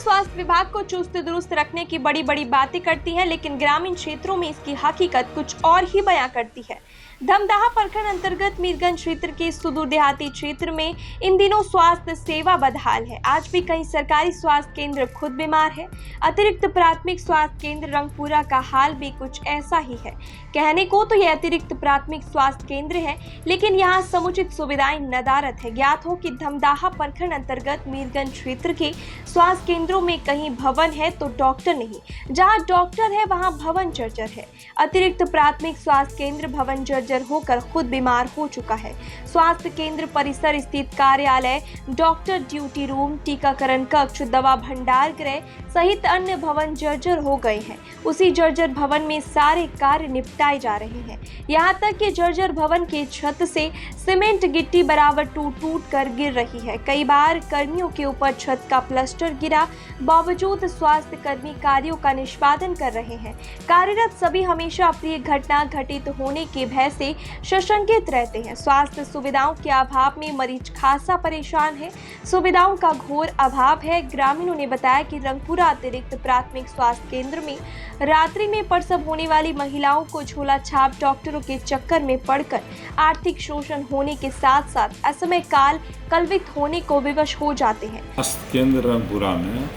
स्वास्थ्य विभाग को चुस्त दुरुस्त रखने की बड़ी बड़ी बातें करती है, लेकिन ग्रामीण क्षेत्रों में इसकी हकीकत कुछ और ही बयां करती है। धमदाहा प्रखंड अंतर्गत मीरगंज क्षेत्र के सुदूर देहाती क्षेत्र में इन दिनों स्वास्थ्य सेवा बदहाल है। आज भी कई सरकारी स्वास्थ्य केंद्र खुद बीमार है। अतिरिक्त प्राथमिक स्वास्थ्य केंद्र रंगपुरा का हाल भी कुछ ऐसा ही है। कहने को तो यह अतिरिक्त प्राथमिक स्वास्थ्य केंद्र है, लेकिन यहाँ समुचित सुविधाएं नदारत है। ज्ञात हो कि धमदाहा प्रखंड अंतर्गत मीरगंज क्षेत्र के स्वास्थ्य केंद्रों में कहीं भवन है तो डॉक्टर नहीं। जहाँ डॉक्टर है वहाँ भवन जर्जर है। अतिरिक्त प्राथमिक स्वास्थ्य केंद्र भवन जर्जर होकर खुद बीमार हो चुका है। स्वास्थ्य केंद्र परिसर स्थित कार्यालय, डॉक्टर ड्यूटी रूम, टीकाकरण कक्ष, दवा भंडार गृह सहित अन्य भवन जर्जर हो गए हैं। उसी जर्जर भवन में सारे कार्य निपटाए जा रहे हैं। यहाँ तक कि जर्जर भवन के छत से सीमेंट गिट्टी बराबर टूट कर गिर रही है। कई बार कर्मियों के ऊपर छत का प्लास्टर गिरा, बावजूद स्वास्थ्य कर्मी कार्यों का निष्पादन कर रहे हैं। कार्यरत सभी हमेशा अप्रिय घटना घटित होने के भय से सशंकित रहते हैं। स्वास्थ्य सुविधाओं के अभाव में मरीज खासा परेशान है। सुविधाओं का घोर अभाव है। ग्रामीणों ने बताया कि रंगपुरा अतिरिक्त प्राथमिक स्वास्थ्य केंद्र में रात्रि में प्रसव होने वाली महिलाओं को झोला छाप डॉक्टरों के चक्कर में पड़कर आर्थिक शोषण होने के साथ साथ असमय काल कल्पित होने को विवश हो जाते हैं। स्वास्थ्य केंद्र रंगपुरा में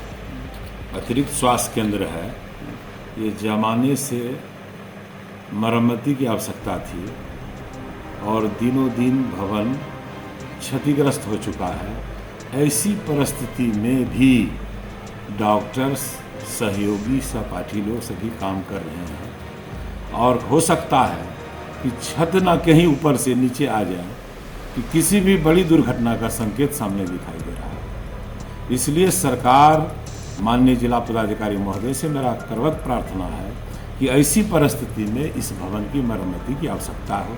अतिरिक्त स्वास्थ्य केंद्र है। ये जमाने से मरम्मती की आवश्यकता थी और दिनों दिन भवन क्षतिग्रस्त हो चुका है। ऐसी परिस्थिति में भी डॉक्टर्स, सहयोगी, सहपाठी लोग सभी काम कर रहे हैं और हो सकता है कि छत न कहीं ऊपर से नीचे आ जाए कि किसी भी बड़ी दुर्घटना का संकेत सामने दिखाई दे रहा है। इसलिए सरकार, माननीय जिला पदाधिकारी महोदय से मेरा करवत प्रार्थना है कि ऐसी परिस्थिति में इस भवन की मरम्मती की आवश्यकता हो।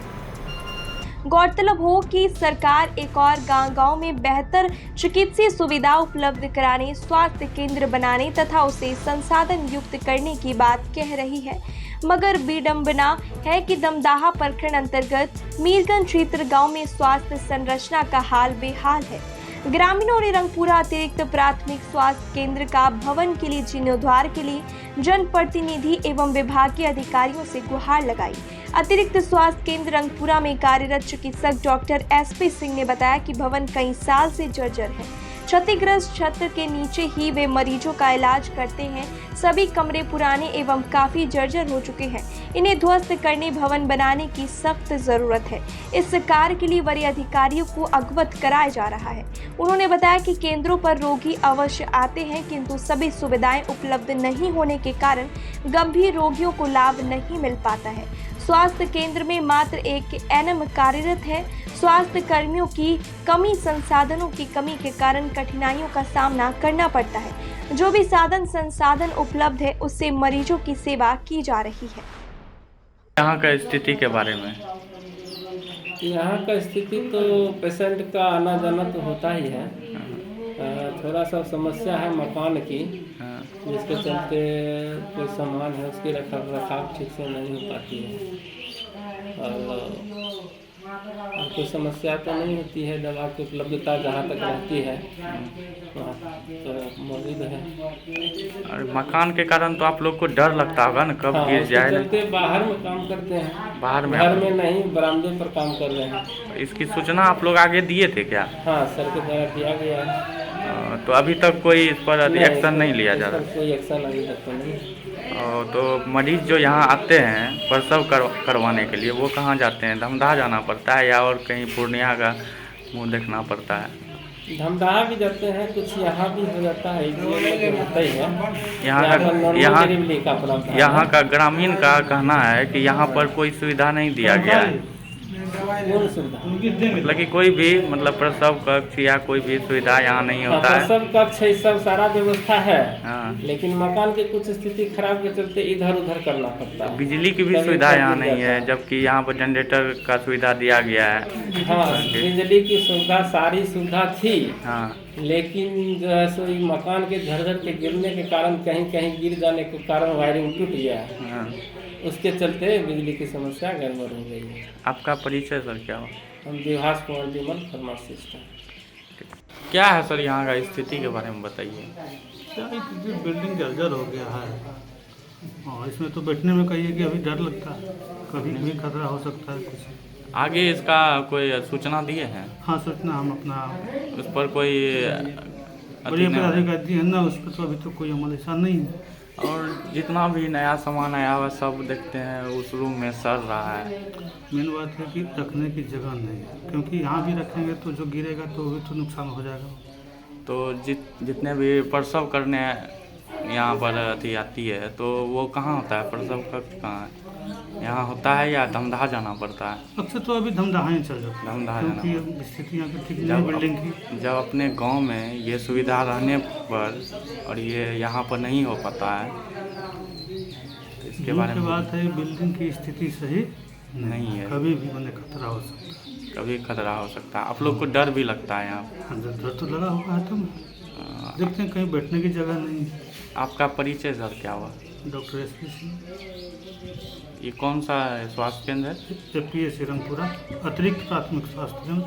गौरतलब हो कि सरकार एक और गांव-गांव में बेहतर चिकित्सीय सुविधा उपलब्ध कराने, स्वास्थ्य केंद्र बनाने तथा उसे संसाधन युक्त करने की बात कह रही है, मगर विडंबना है कि धमदाहा प्रखंड अंतर्गत मीरगंज क्षेत्र गांव में स्वास्थ्य संरचना का हाल बेहाल है। ग्रामीणों ने रंगपुरा अतिरिक्त प्राथमिक स्वास्थ्य केंद्र का भवन के लिए जीर्णोद्धार के लिए जनप्रतिनिधि एवं विभागीय अधिकारियों से गुहार लगाई। अतिरिक्त स्वास्थ्य केंद्र रंगपुरा में कार्यरत चिकित्सक डॉक्टर SP सिंह ने बताया कि भवन कई साल से जर्जर है। क्षतिग्रस्त छत के नीचे ही वे मरीजों का इलाज करते हैं। सभी कमरे पुराने एवं काफी जर्जर हो चुके हैं। इन्हें ध्वस्त करने, भवन बनाने की सख्त जरूरत है। इस कार्य के लिए वरीय अधिकारियों को अवगत कराया जा रहा है। उन्होंने बताया कि केंद्रों पर रोगी अवश्य आते हैं, किंतु सभी सुविधाएं उपलब्ध नहीं होने के कारण गंभीर रोगियों को लाभ नहीं मिल पाता है। स्वास्थ्य केंद्र में मात्र एक NM कार्यरत है। स्वास्थ्य कर्मियों की कमी, संसाधनों की कमी के कारण कठिनाइयों का सामना करना पड़ता है। जो भी साधन संसाधन उपलब्ध है उससे मरीजों की सेवा की जा रही है। यहाँ का स्थिति के बारे में, यहाँ का स्थिति तो पेशेंट का आना जाना तो होता ही है। थोड़ा सा समस्या है मकान की, जिसके चलते कोई सामान है उसकी रखाव ठीक से नहीं हो पाती है और कोई समस्या तो नहीं होती है। दवा की उपलब्धता जहाँ तक रहती है वहाँ तो मौजूद है। और मकान के कारण तो आप लोग को डर लगता होगा ना, कब गिर जाए। चलते बाहर में काम करते हैं, बाहर में, घर में नहीं, बरामदे पर काम कर रहे हैं। इसकी सूचना आप लोग आगे दिए थे क्या? हाँ, सर के द्वारा दिया गया है। तो अभी तक कोई इस पर एक्शन नहीं लिया जा रहा? कोई एक्शन अभी तक तो नहीं। तो मरीज जो यहाँ आते हैं प्रसव करवाने के लिए, वो कहाँ जाते हैं? धमदाहा जाना पड़ता है या और कहीं पूर्णिया का मुँह देखना पड़ता है? धमदाहा भी जाते हैं, कुछ यहाँ भी हो जाता है। यहाँ का ग्रामीण का कहना है कि यहाँ पर कोई सुविधा नहीं दिया गया है। मतलब कि कोई भी प्रसव कक्ष या कोई भी सुविधा यहाँ नहीं होता है। प्रसव कक्ष है, सब सारा व्यवस्था है। हाँ। लेकिन मकान के कुछ स्थिति खराब के चलते इधर उधर करना पड़ता है। बिजली की भी सुविधा यहाँ नहीं है, जबकि यहाँ पर जनरेटर का सुविधा दिया गया है। हाँ, बिजली की सुविधा, सारी सुविधा थी। हाँ, लेकिन जो है सो मकान के झरझर के गिरने के कारण, कहीं कहीं गिर जाने के कारण वायरिंग टूट गया है। हाँ। उसके चलते बिजली की समस्या गड़बड़ हो गई है। आपका परिचय सर क्या हो? हम देवास कुमार विमल, फार्मासिस्ट हैं। क्या है सर यहाँ का स्थिति के बारे में बताइए। समस्या है कि जो बिल्डिंग जर्जर हो गया है और इसमें तो बैठने में कहिए कि अभी डर लगता है, कभी भी खतरा हो सकता है कुछ। आगे इसका कोई सूचना दिए हैं? हाँ, सोचना हम अपना उस पर कोई बड़े नहीं- अधिकारी है ना, उस पर तो अभी तो कोई अमल ऐसा नहीं है। और जितना भी नया सामान आया हुआ सब देखते हैं उस रूम में सड़ रहा है। मेन बात है कि रखने की जगह नहीं है, क्योंकि यहाँ भी रखेंगे तो जो गिरेगा तो भी तो नुकसान हो जाएगा। तो जितने भी प्रसव करने यहाँ पर अथी आती है तो वो कहाँ होता है? प्रसव कक्ष कहाँ है? यहाँ होता है या धमदाहा जाना पड़ता है? अक्सर तो अभी धमदाहा ही चल जाता है, धमदाहा जाना क्योंकि अब स्थिति यहाँ की ठीक नहीं है बिल्डिंग की। जब अपने गांव में ये सुविधा रहने पर और ये यहाँ पर नहीं हो पाता है तो इसके बारे मुख्य में बात है बिल्डिंग की स्थिति सही नहीं है। कभी भी मैंने खतरा हो सकता है। कभी खतरा हो सकता है। आप लोग को डर भी लगता है यहाँ पर? हाँ, डर तो लगा हुआ है। तुम देखते हैं कहीं बैठने की जगह नहीं है। आपका परिचय सर क्या हुआ? डॉक्टर SP सिंह, ये कौन सा स्वास्थ्य केंद्र है? FPS रंगपुरा, अतिरिक्त प्राथमिक स्वास्थ्य केंद्र।